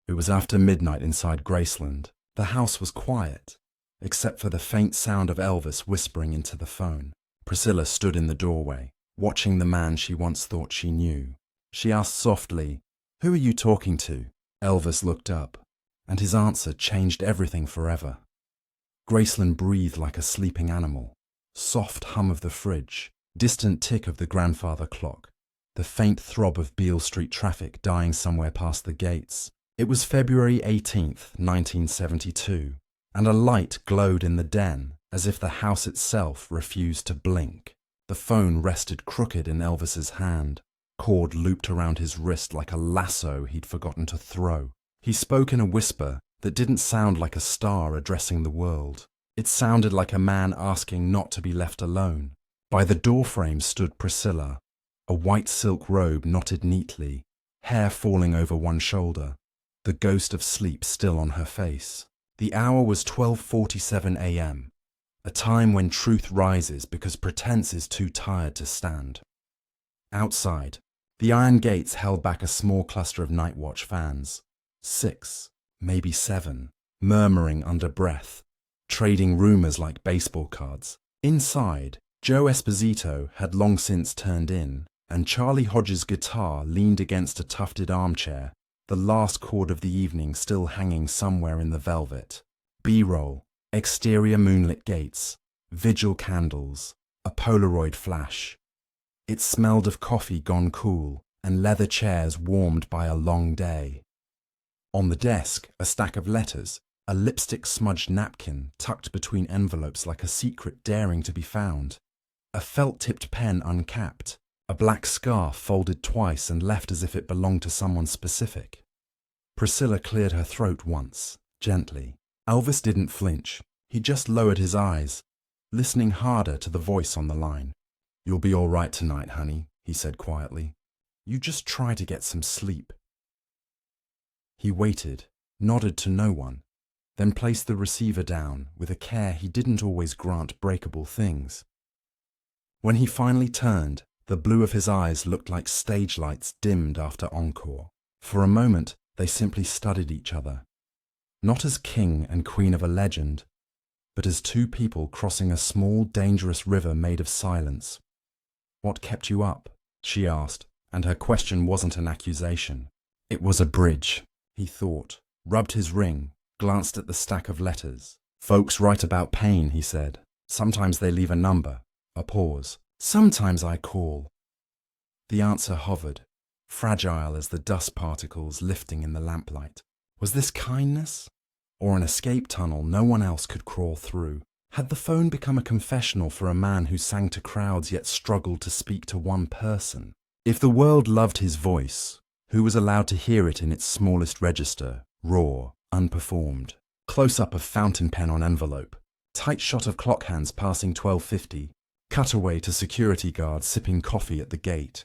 It was after midnight inside Graceland. The house was quiet, except for the faint sound of Elvis whispering into the phone. Priscilla stood in the doorway, watching the man she once thought she knew. She asked softly, "Who are you talking to?" Elvis looked up, and his answer changed everything forever. Graceland breathed like a sleeping animal. Soft hum of the fridge, distant tick of the grandfather clock, the faint throb of Beale Street traffic dying somewhere past the gates. It was February 18th, 1972, and a light glowed in the den as if the house itself refused to blink. The phone rested crooked in Elvis's hand, cord looped around his wrist like a lasso he'd forgotten to throw. He spoke in a whisper that didn't sound like a star addressing the world. It sounded like a man asking not to be left alone. By the doorframe stood Priscilla, a white silk robe knotted neatly, hair falling over one shoulder, the ghost of sleep still on her face. The hour was 12:47 a.m., a time when truth rises because pretense is too tired to stand. Outside, the iron gates held back a small cluster of night watch fans. 6, maybe 7, murmuring under breath, trading rumors like baseball cards. Inside, Joe Esposito had long since turned in, and Charlie Hodges' guitar leaned against a tufted armchair, the last chord of the evening still hanging somewhere in the velvet. B-roll, exterior moonlit gates, vigil candles, a Polaroid flash. It smelled of coffee gone cool and leather chairs warmed by a long day. On the desk, a stack of letters, a lipstick-smudged napkin tucked between envelopes like a secret daring to be found, a felt-tipped pen uncapped, a black scarf folded twice and left as if it belonged to someone specific. Priscilla cleared her throat once, gently. Elvis didn't flinch. He just lowered his eyes, listening harder to the voice on the line. "You'll be all right tonight, honey," he said quietly. "You just try to get some sleep." He waited, nodded to no one, then placed the receiver down with a care he didn't always grant breakable things. When he finally turned, the blue of his eyes looked like stage lights dimmed after encore. For a moment, they simply studied each other, not as king and queen of a legend, but as two people crossing a small, dangerous river made of silence. "What kept you up?" she asked, and her question wasn't an accusation. It was a bridge, he thought, rubbed his ring, glanced at the stack of letters. "Folks write about pain," he said. "Sometimes they leave a number." A pause. "Sometimes I call." The answer hovered, fragile as the dust particles lifting in the lamplight. Was this kindness? Or an escape tunnel no one else could crawl through? Had the phone become a confessional for a man who sang to crowds yet struggled to speak to one person? If the world loved his voice, who was allowed to hear it in its smallest register, raw, unperformed? Close-up of fountain pen on envelope, tight shot of clock hands passing 12:50, cutaway to security guards sipping coffee at the gate.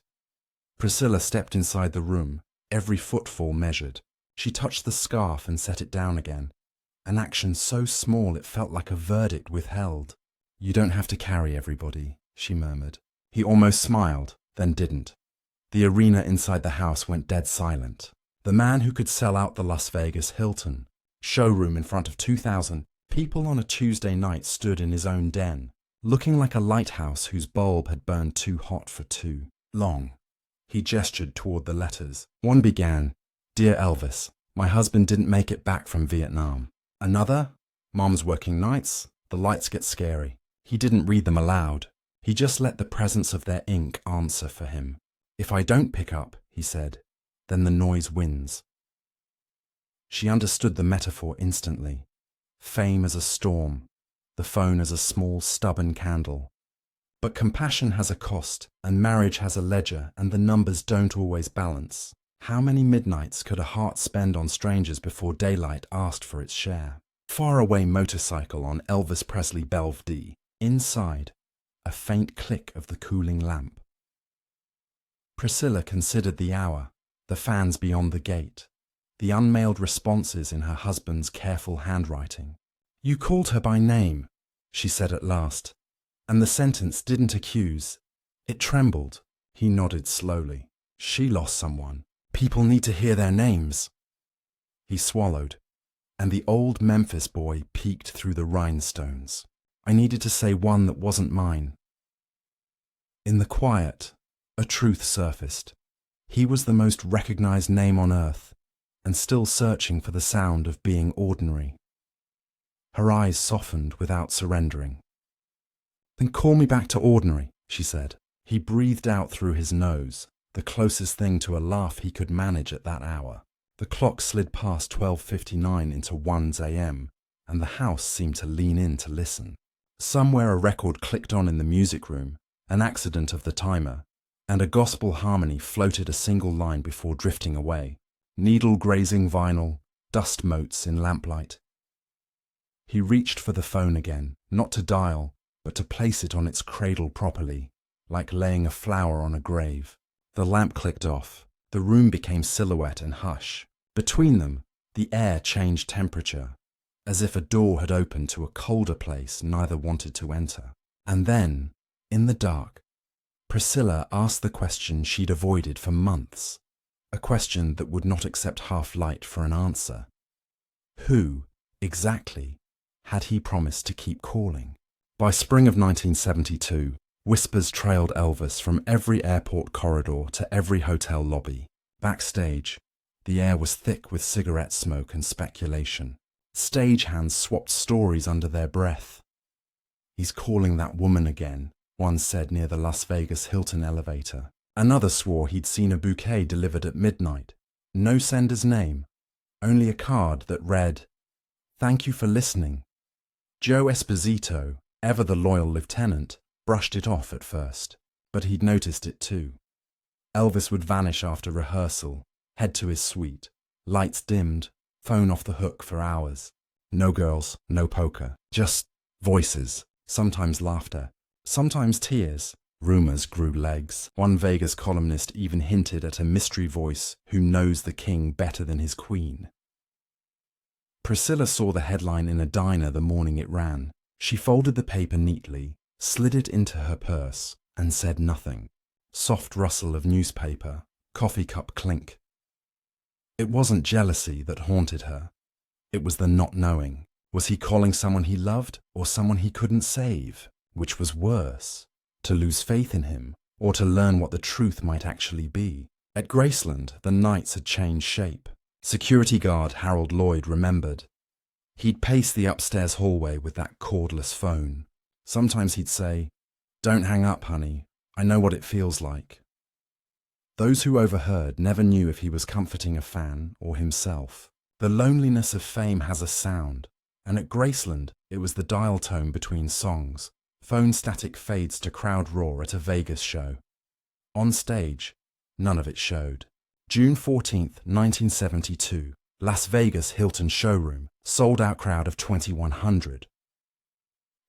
Priscilla stepped inside the room, every footfall measured. She touched the scarf and set it down again, an action so small it felt like a verdict withheld. "You don't have to carry everybody," she murmured. He almost smiled, then didn't. The arena inside the house went dead silent. The man who could sell out the Las Vegas Hilton, showroom in front of 2,000 people on a Tuesday night, stood in his own den, looking like a lighthouse whose bulb had burned too hot for too long. He gestured toward the letters. One began, "Dear Elvis, my husband didn't make it back from Vietnam." Another, "Mom's working nights, the lights get scary." He didn't read them aloud. He just let the presence of their ink answer for him. "If I don't pick up," he said, "then the noise wins." She understood the metaphor instantly. Fame as a storm, the phone as a small, stubborn candle. But compassion has a cost, and marriage has a ledger, and the numbers don't always balance. How many midnights could a heart spend on strangers before daylight asked for its share? Faraway motorcycle on Elvis Presley Belve D. Inside, a faint click of the cooling lamp. Priscilla considered the hour, the fans beyond the gate, the unmailed responses in her husband's careful handwriting. "You called her by name," she said at last, and the sentence didn't accuse. It trembled. He nodded slowly. "She lost someone. People need to hear their names." He swallowed, and the old Memphis boy peeked through the rhinestones. I needed to say one that wasn't mine. In the quiet, a truth surfaced. He was the most recognized name on earth, and still searching for the sound of being ordinary. Her eyes softened without surrendering. "Then call me back to ordinary," she said. He breathed out through his nose, the closest thing to a laugh he could manage at that hour. The clock slid past 12:59 into 1 a.m., and the house seemed to lean in to listen. Somewhere a record clicked on in the music room, an accident of the timer, and a gospel harmony floated a single line before drifting away. Needle-grazing vinyl, dust motes in lamplight. He reached for the phone again, not to dial, but to place it on its cradle properly, like laying a flower on a grave. The lamp clicked off. The room became silhouette and hush. Between them, the air changed temperature, as if a door had opened to a colder place neither wanted to enter. And then, in the dark, Priscilla asked the question she'd avoided for months, a question that would not accept half light for an answer. Who, exactly, had he promised to keep calling? By spring of 1972, whispers trailed Elvis from every airport corridor to every hotel lobby. Backstage, the air was thick with cigarette smoke and speculation. Stagehands swapped stories under their breath. "He's calling that woman again," one said near the Las Vegas Hilton elevator. Another swore he'd seen a bouquet delivered at midnight. No sender's name, only a card that read, "Thank you for listening." Joe Esposito, ever the loyal lieutenant, brushed it off at first, but he'd noticed it too. Elvis would vanish after rehearsal, head to his suite, lights dimmed, phone off the hook for hours. No girls, no poker, just voices, sometimes laughter, sometimes tears. Rumors grew legs. One Vegas columnist even hinted at a mystery voice who knows the king better than his queen. Priscilla saw the headline in a diner the morning it ran. She folded the paper neatly, slid it into her purse, and said nothing. Soft rustle of newspaper, coffee cup clink. It wasn't jealousy that haunted her. It was the not knowing. Was he calling someone he loved or someone he couldn't save? Which was worse? To lose faith in him, or to learn what the truth might actually be? At Graceland, the nights had changed shape. Security guard Harold Lloyd remembered. He'd pace the upstairs hallway with that cordless phone. Sometimes he'd say, "Don't hang up, honey. I know what it feels like." Those who overheard never knew if he was comforting a fan or himself. The loneliness of fame has a sound, and at Graceland it was the dial tone between songs. Phone static fades to crowd roar at a Vegas show. On stage, none of it showed. June 14th, 1972, Las Vegas Hilton showroom, sold-out crowd of 2,100.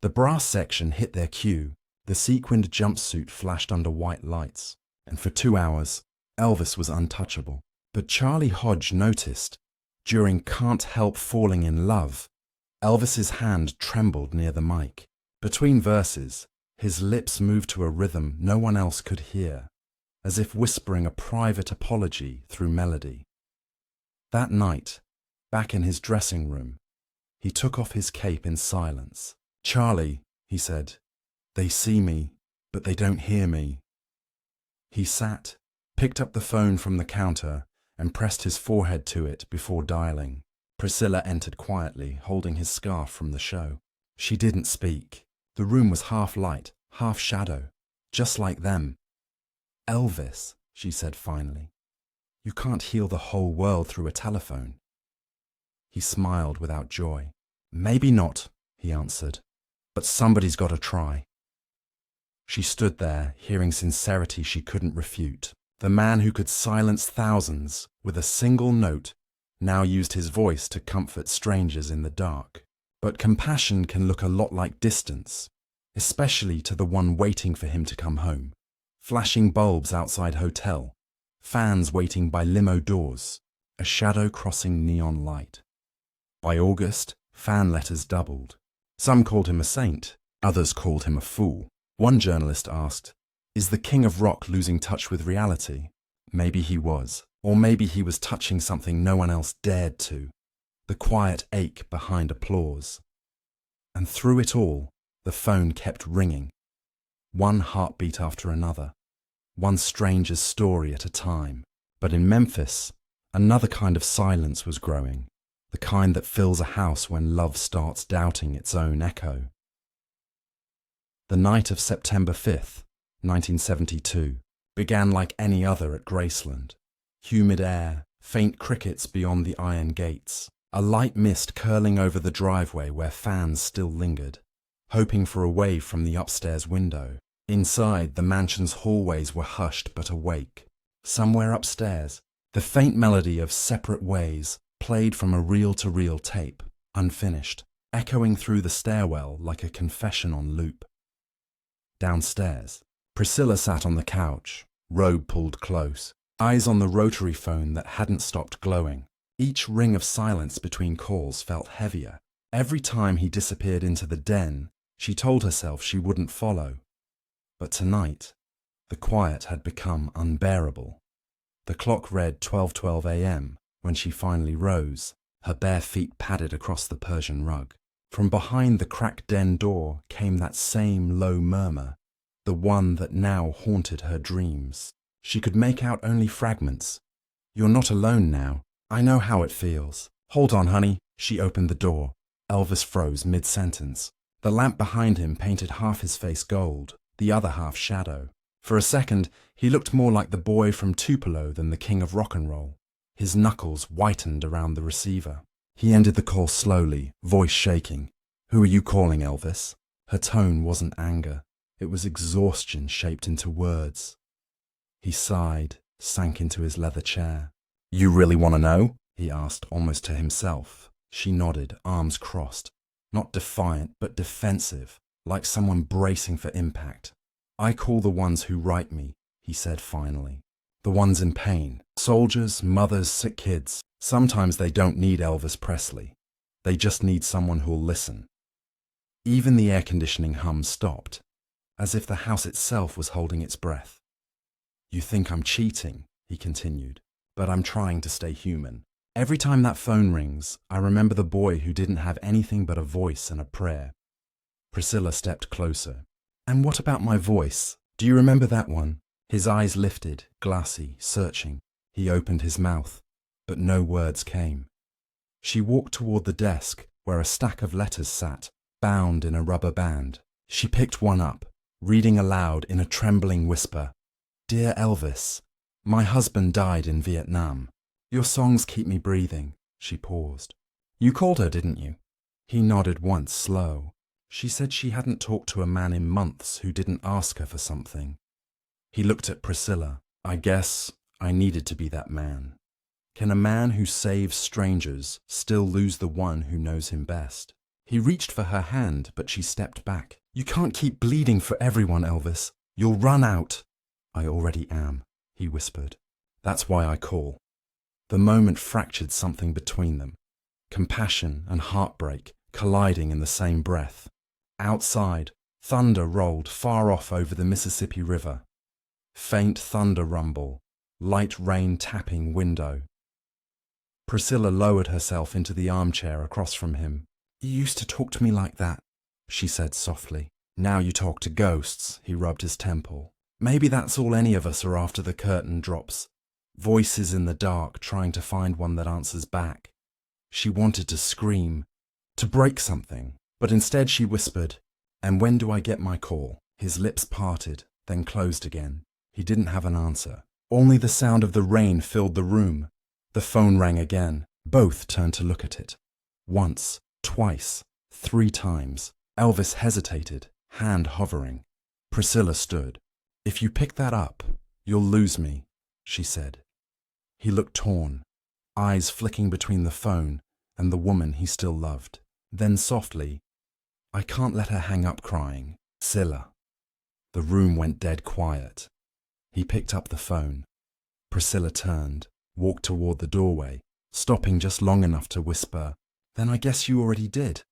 The brass section hit their cue, the sequined jumpsuit flashed under white lights, and for 2 hours, Elvis was untouchable. But Charlie Hodge noticed, during Can't Help Falling in Love, Elvis's hand trembled near the mic. Between verses, his lips moved to a rhythm no one else could hear, as if whispering a private apology through melody. That night, back in his dressing room, he took off his cape in silence. "Charlie," he said, "they see me, but they don't hear me." He sat, picked up the phone from the counter, and pressed his forehead to it before dialing. Priscilla entered quietly, holding his scarf from the show. She didn't speak. The room was half light, half shadow, just like them. "Elvis," she said finally, "you can't heal the whole world through a telephone." He smiled without joy. "Maybe not," he answered, "but somebody's got to try." She stood there, hearing sincerity she couldn't refute. The man who could silence thousands with a single note now used his voice to comfort strangers in the dark. But compassion can look a lot like distance, especially to the one waiting for him to come home. Flashing bulbs outside hotel, fans waiting by limo doors, a shadow crossing neon light. By August, fan letters doubled. Some called him a saint, others called him a fool. One journalist asked, "Is the king of rock losing touch with reality?" Maybe he was. Or maybe he was touching something no one else dared to. The quiet ache behind applause. And through it all, the phone kept ringing. One heartbeat after another. One stranger's story at a time. But in Memphis, another kind of silence was growing. The kind that fills a house when love starts doubting its own echo. The night of September 5th, 1972, began like any other at Graceland. Humid air, faint crickets beyond the iron gates, a light mist curling over the driveway where fans still lingered, hoping for a wave from the upstairs window. Inside, the mansion's hallways were hushed but awake. Somewhere upstairs, the faint melody of Separate Ways played from a reel-to-reel tape, unfinished, echoing through the stairwell like a confession on loop. Downstairs, Priscilla sat on the couch, robe pulled close, eyes on the rotary phone that hadn't stopped glowing. Each ring of silence between calls felt heavier. Every time he disappeared into the den, she told herself she wouldn't follow. But tonight, the quiet had become unbearable. The clock read 12:12 a.m. when she finally rose, her bare feet padded across the Persian rug. From behind the cracked den door came that same low murmur, the one that now haunted her dreams. She could make out only fragments. "You're not alone now. I know how it feels. Hold on, honey." She opened the door. Elvis froze mid-sentence. The lamp behind him painted half his face gold, the other half shadow. For a second, he looked more like the boy from Tupelo than the king of rock and roll. His knuckles whitened around the receiver. He ended the call slowly, voice shaking. "Who are you calling, Elvis?" Her tone wasn't anger. It was exhaustion shaped into words. He sighed, sank into his leather chair. "You really want to know?" he asked, almost to himself. She nodded, arms crossed. Not defiant, but defensive, like someone bracing for impact. "I call the ones who write me," he said finally. "The ones in pain. Soldiers, mothers, sick kids. Sometimes they don't need Elvis Presley. They just need someone who'll listen." Even the air conditioning hum stopped, as if the house itself was holding its breath. "You think I'm cheating," he continued, "but I'm trying to stay human. Every time that phone rings, I remember the boy who didn't have anything but a voice and a prayer." Priscilla stepped closer. "And what about my voice? Do you remember that one?" His eyes lifted, glassy, searching. He opened his mouth, but no words came. She walked toward the desk where a stack of letters sat, bound in a rubber band. She picked one up, reading aloud in a trembling whisper. "Dear Elvis, my husband died in Vietnam. Your songs keep me breathing." She paused. "You called her, didn't you?" He nodded once, slow. She said she hadn't talked to a man in months who didn't ask her for something. He looked at Priscilla. "I guess I needed to be that man. Can a man who saves strangers still lose the one who knows him best?" He reached for her hand, but she stepped back. "You can't keep bleeding for everyone, Elvis. You'll run out." "I already am," he whispered. "That's why I call." The moment fractured something between them. Compassion and heartbreak colliding in the same breath. Outside, thunder rolled far off over the Mississippi River. Faint thunder rumble, light rain tapping window. Priscilla lowered herself into the armchair across from him. "You used to talk to me like that," she said softly. "Now you talk to ghosts," he rubbed his temple. "Maybe that's all any of us are after the curtain drops. Voices in the dark trying to find one that answers back." She wanted to scream, to break something, but instead she whispered, "And when do I get my call?" His lips parted, then closed again. He didn't have an answer. Only the sound of the rain filled the room. The phone rang again. Both turned to look at it. Once, twice, 3 times. Elvis hesitated, hand hovering. Priscilla stood. "If you pick that up, you'll lose me," she said. He looked torn, eyes flicking between the phone and the woman he still loved. Then softly, "I can't let her hang up crying. Priscilla." The room went dead quiet. He picked up the phone. Priscilla turned, walked toward the doorway, stopping just long enough to whisper, "Then I guess you already did."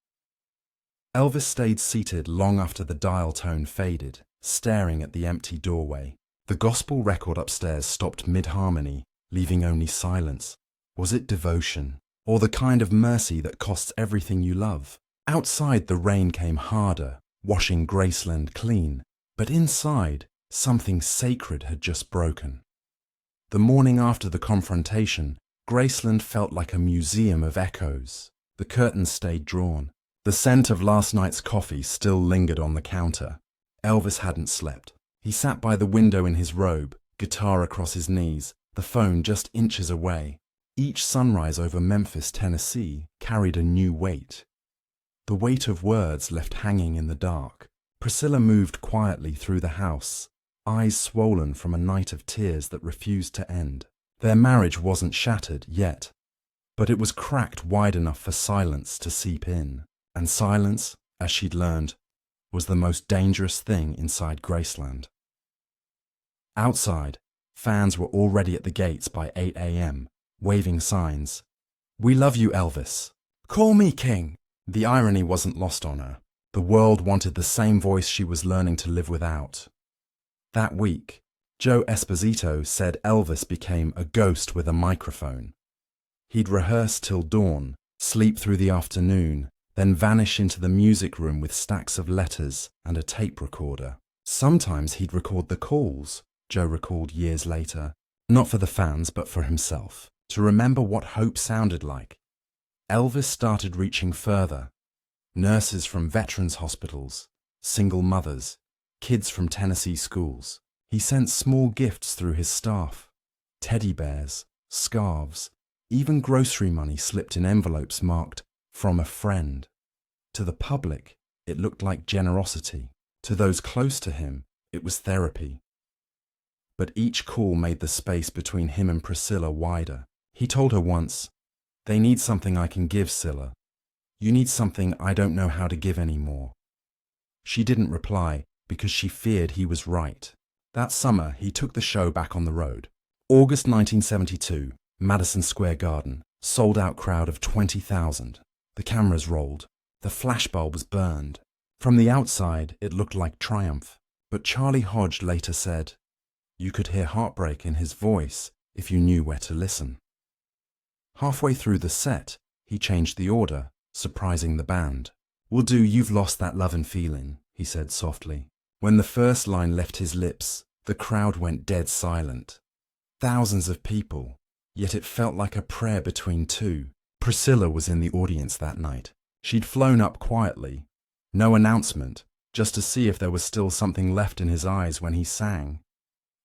Elvis stayed seated long after the dial tone faded, staring at the empty doorway. The gospel record upstairs stopped mid-harmony, leaving only silence. Was it devotion, or the kind of mercy that costs everything you love? Outside, the rain came harder, washing Graceland clean, but inside, something sacred had just broken. The morning after the confrontation, Graceland felt like a museum of echoes. The curtains stayed drawn. The scent of last night's coffee still lingered on the counter. Elvis hadn't slept. He sat by the window in his robe, guitar across his knees, the phone just inches away. Each sunrise over Memphis, Tennessee, carried a new weight. The weight of words left hanging in the dark. Priscilla moved quietly through the house, eyes swollen from a night of tears that refused to end. Their marriage wasn't shattered yet, but it was cracked wide enough for silence to seep in. And silence, as she'd learned, was the most dangerous thing inside Graceland. Outside, fans were already at the gates by 8 a.m., waving signs. "We love you, Elvis. Call me king." The irony wasn't lost on her. The world wanted the same voice she was learning to live without. That week, Joe Esposito said Elvis became a ghost with a microphone. He'd rehearse till dawn, sleep through the afternoon, then vanish into the music room with stacks of letters and a tape recorder. Sometimes he'd record the calls, Joe recalled years later, not for the fans but for himself, to remember what hope sounded like. Elvis started reaching further. Nurses from veterans' hospitals, single mothers, kids from Tennessee schools. He sent small gifts through his staff. Teddy bears, scarves, even grocery money slipped in envelopes marked, "From a friend." To the public, it looked like generosity. To those close to him, it was therapy. But each call made the space between him and Priscilla wider. He told her once, "They need something I can give, Scylla. You need something I don't know how to give anymore." She didn't reply because she feared he was right. That summer, he took the show back on the road. August 1972, Madison Square Garden, sold-out crowd of 20,000. The cameras rolled. The flashbulbs burned. From the outside, it looked like triumph. But Charlie Hodge later said, "You could hear heartbreak in his voice if you knew where to listen." Halfway through the set, he changed the order, surprising the band. "We'll do You've Lost That Lovin' Feeling," he said softly. When the first line left his lips, the crowd went dead silent. Thousands of people, yet it felt like a prayer between two. Priscilla was in the audience that night. She'd flown up quietly. No announcement, just to see if there was still something left in his eyes when he sang.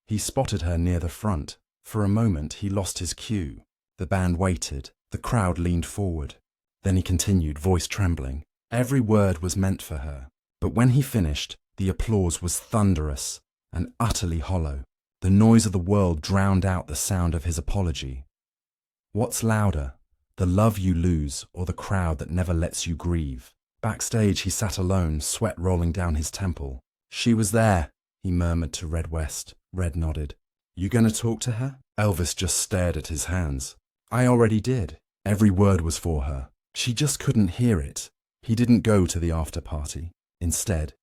He spotted her near the front. For a moment, he lost his cue. The band waited. The crowd leaned forward. Then he continued, voice trembling. Every word was meant for her. But when he finished, the applause was thunderous and utterly hollow. The noise of the world drowned out the sound of his apology. What's louder, the love you lose or the crowd that never lets you grieve? Backstage, he sat alone, sweat rolling down his temple. "She was there," he murmured to Red West. Red nodded. "You gonna talk to her?" Elvis just stared at his hands. "I already did." Every word was for her. She just couldn't hear it. He didn't go to the after party. Instead,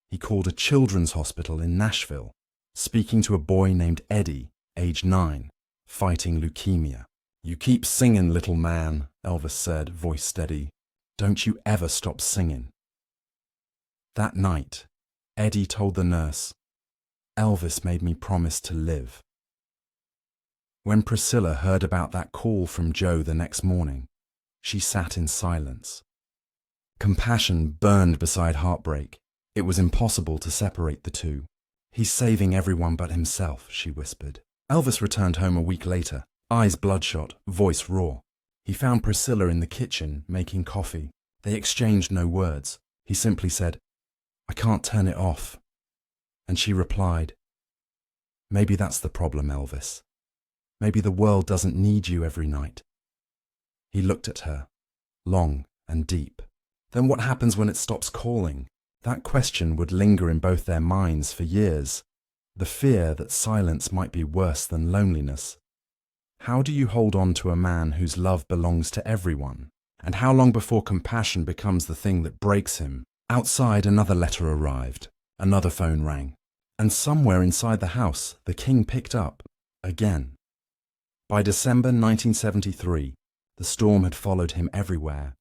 he called a children's hospital in Nashville, speaking to a boy named Eddie, age 9, fighting leukemia. "You keep singing, little man," Elvis said, voice steady. "Don't you ever stop singing." That night, Eddie told the nurse, "Elvis made me promise to live." When Priscilla heard about that call from Joe the next morning, she sat in silence. Compassion burned beside heartbreak. It was impossible to separate the two. "He's saving everyone but himself," she whispered. Elvis returned home a week later, eyes bloodshot, voice raw. He found Priscilla in the kitchen, making coffee. They exchanged no words. He simply said, "I can't turn it off." And she replied, "Maybe that's the problem, Elvis. Maybe the world doesn't need you every night." He looked at her, long and deep. Then what happens when it stops calling? That question would linger in both their minds for years. The fear that silence might be worse than loneliness. How do you hold on to a man whose love belongs to everyone? And how long before compassion becomes the thing that breaks him? Outside, another letter arrived. Another phone rang. And somewhere inside the house, the king picked up. Again. By December 1973, the storm had followed him everywhere.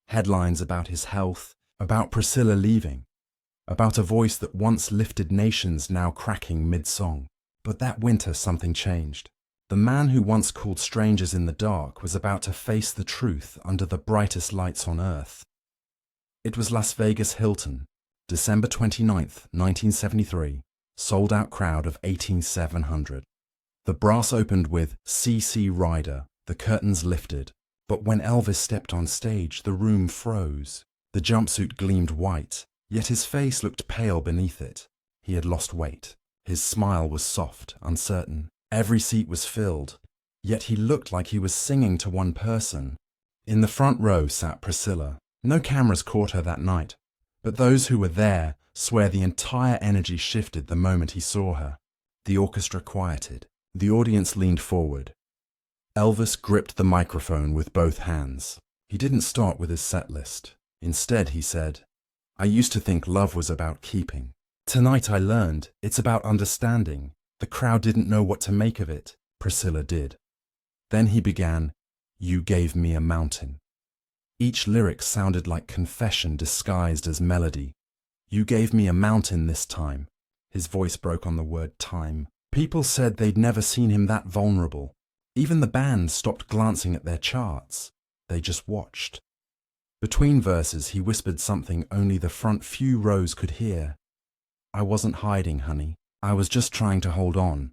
Headlines about his health, about Priscilla leaving, about a voice that once lifted nations now cracking mid-song. But that winter something changed. The man who once called strangers in the dark was about to face the truth under the brightest lights on earth. It was Las Vegas Hilton, December 29th, 1973, sold-out crowd of 18,700. The brass opened with C.C. Ryder, the curtains lifted. But when Elvis stepped on stage, the room froze. The jumpsuit gleamed white, yet his face looked pale beneath it. He had lost weight. His smile was soft, uncertain. Every seat was filled, yet he looked like he was singing to one person. In the front row sat Priscilla. No cameras caught her that night, but those who were there swear the entire energy shifted the moment he saw her. The orchestra quieted. The audience leaned forward. Elvis gripped the microphone with both hands. He didn't start with his set list. Instead, he said, "I used to think love was about keeping. Tonight I learned it's about understanding." The crowd didn't know what to make of it. Priscilla did. Then he began, "You gave me a mountain." Each lyric sounded like confession disguised as melody. "You gave me a mountain this time." His voice broke on the word time. People said they'd never seen him that vulnerable. Even the band stopped glancing at their charts. They just watched. Between verses, he whispered something only the front few rows could hear. "I wasn't hiding, honey. I was just trying to hold on."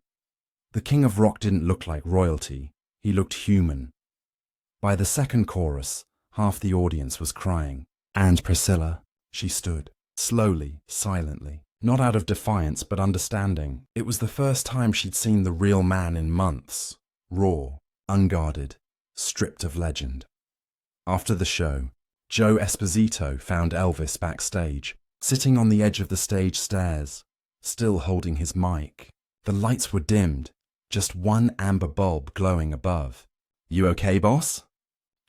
The king of rock didn't look like royalty. He looked human. By the second chorus, half the audience was crying. And Priscilla, she stood, slowly, silently. Not out of defiance, but understanding. It was the first time she'd seen the real man in months. Raw, unguarded, stripped of legend. After the show, Joe Esposito found Elvis backstage, sitting on the edge of the stage stairs, still holding his mic. The lights were dimmed, just one amber bulb glowing above. "You okay, boss?"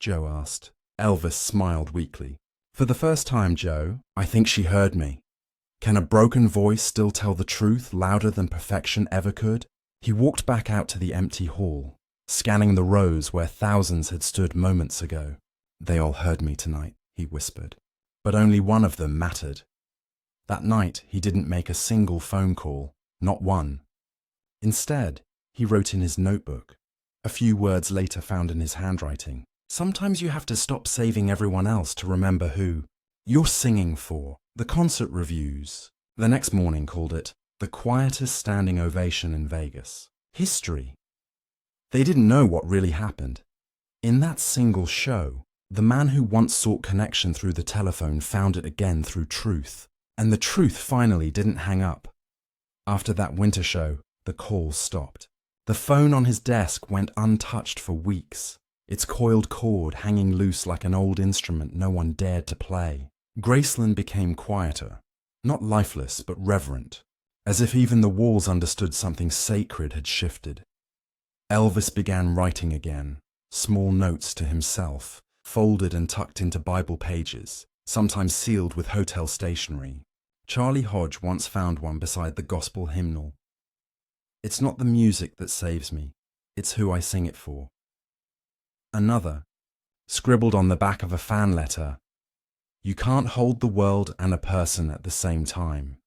Joe asked. Elvis smiled weakly. "For the first time, Joe, I think she heard me. Can a broken voice still tell the truth louder than perfection ever could?" He walked back out to the empty hall, scanning the rows where thousands had stood moments ago. "They all heard me tonight," he whispered. But only one of them mattered. That night, he didn't make a single phone call, not one. Instead, he wrote in his notebook, a few words later found in his handwriting. "Sometimes you have to stop saving everyone else to remember who you're singing for." The concert reviews the next morning called it the quietest standing ovation in Vegas. History. They didn't know what really happened. In that single show, the man who once sought connection through the telephone found it again through truth. And the truth finally didn't hang up. After that winter show, the calls stopped. The phone on his desk went untouched for weeks, its coiled cord hanging loose like an old instrument no one dared to play. Graceland became quieter, not lifeless but reverent, as if even the walls understood something sacred had shifted. Elvis began writing again, small notes to himself, folded and tucked into Bible pages, sometimes sealed with hotel stationery. Charlie Hodge once found one beside the gospel hymnal. "It's not the music that saves me, it's who I sing it for." Another, scribbled on the back of a fan letter, "You can't hold the world and a person at the same time."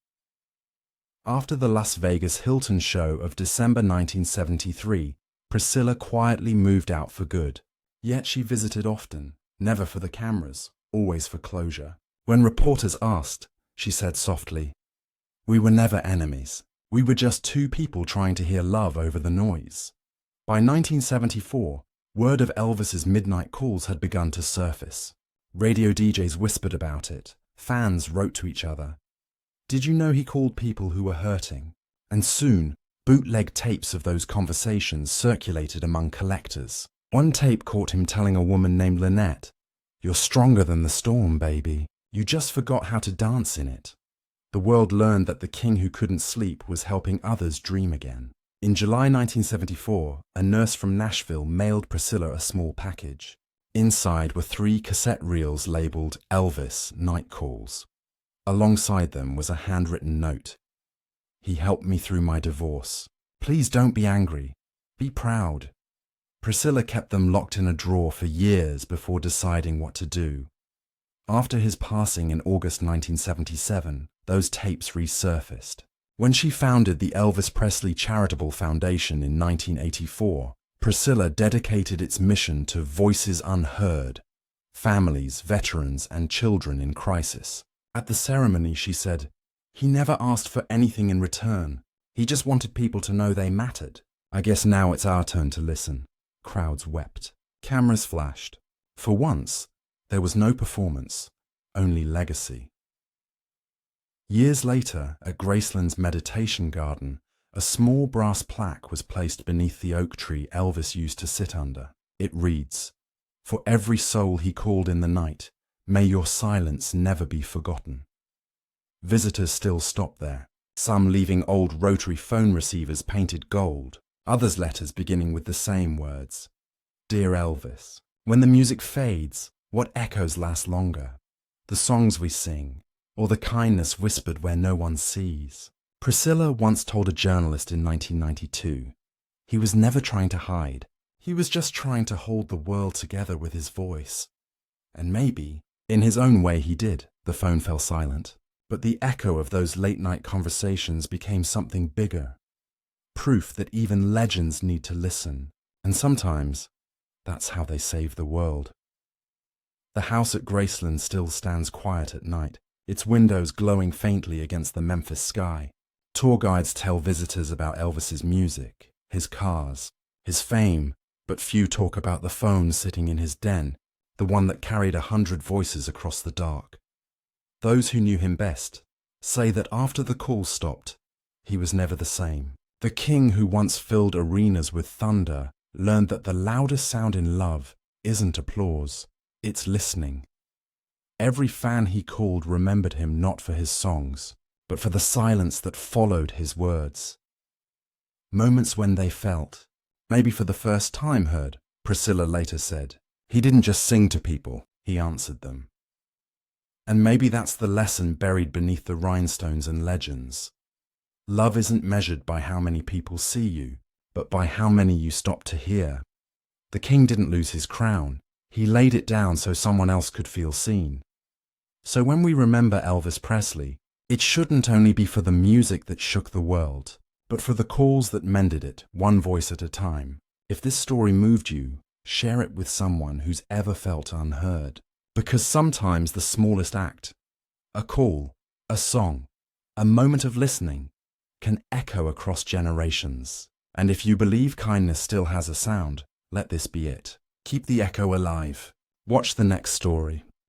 After the Las Vegas Hilton show of December 1973, Priscilla quietly moved out for good. Yet she visited often, never for the cameras, always for closure. When reporters asked, she said softly, "We were never enemies. We were just two people trying to hear love over the noise." By 1974, word of Elvis's midnight calls had begun to surface. Radio DJs whispered about it. Fans wrote to each other. "Did you know he called people who were hurting?" And soon, bootleg tapes of those conversations circulated among collectors. One tape caught him telling a woman named Lynette, "You're stronger than the storm, baby. You just forgot how to dance in it." The world learned that the king who couldn't sleep was helping others dream again. In July 1974, a nurse from Nashville mailed Priscilla a small package. Inside were 3 cassette reels labeled Elvis Night Calls. Alongside them was a handwritten note. "He helped me through my divorce. Please don't be angry. Be proud. Priscilla kept them locked in a drawer for years before deciding what to do. After his passing in August 1977, those tapes resurfaced. When she founded the Elvis Presley Charitable Foundation in 1984, Priscilla dedicated its mission to voices unheard, families, veterans, and children in crisis. At the ceremony, she said, "He never asked for anything in return. He just wanted people to know they mattered. I guess now it's our turn to listen." Crowds wept. Cameras flashed. For once, there was no performance, only legacy. Years later, at Graceland's meditation garden, a small brass plaque was placed beneath the oak tree Elvis used to sit under. It reads, "For every soul he called in the night, may your silence never be forgotten." Visitors still stop there, some leaving old rotary phone receivers painted gold, others letters beginning with the same words, "Dear Elvis." When the music fades, what echoes last longer? The songs we sing, or the kindness whispered where no one sees? Priscilla once told a journalist in 1992, he was never trying to hide. He was just trying to hold the world together with his voice. And maybe, in his own way, he did. The phone fell silent. But the echo of those late-night conversations became something bigger. Proof that even legends need to listen. And sometimes, that's how they save the world. The house at Graceland still stands quiet at night, its windows glowing faintly against the Memphis sky. Tour guides tell visitors about Elvis's music, his cars, his fame, but few talk about the phone sitting in his den, the one that carried 100 voices across the dark. Those who knew him best say that after the call stopped, he was never the same. The king who once filled arenas with thunder learned that the loudest sound in love isn't applause, it's listening. Every fan he called remembered him not for his songs, but for the silence that followed his words. Moments when they felt, maybe for the first time heard, Priscilla later said. He didn't just sing to people, he answered them. And maybe that's the lesson buried beneath the rhinestones and legends. Love isn't measured by how many people see you, but by how many you stop to hear. The king didn't lose his crown. He laid it down so someone else could feel seen. So when we remember Elvis Presley, it shouldn't only be for the music that shook the world, but for the calls that mended it, one voice at a time. If this story moved you, share it with someone who's ever felt unheard. Because sometimes the smallest act, a call, a song, a moment of listening, can echo across generations. And if you believe kindness still has a sound, let this be it. Keep the echo alive. Watch the next story.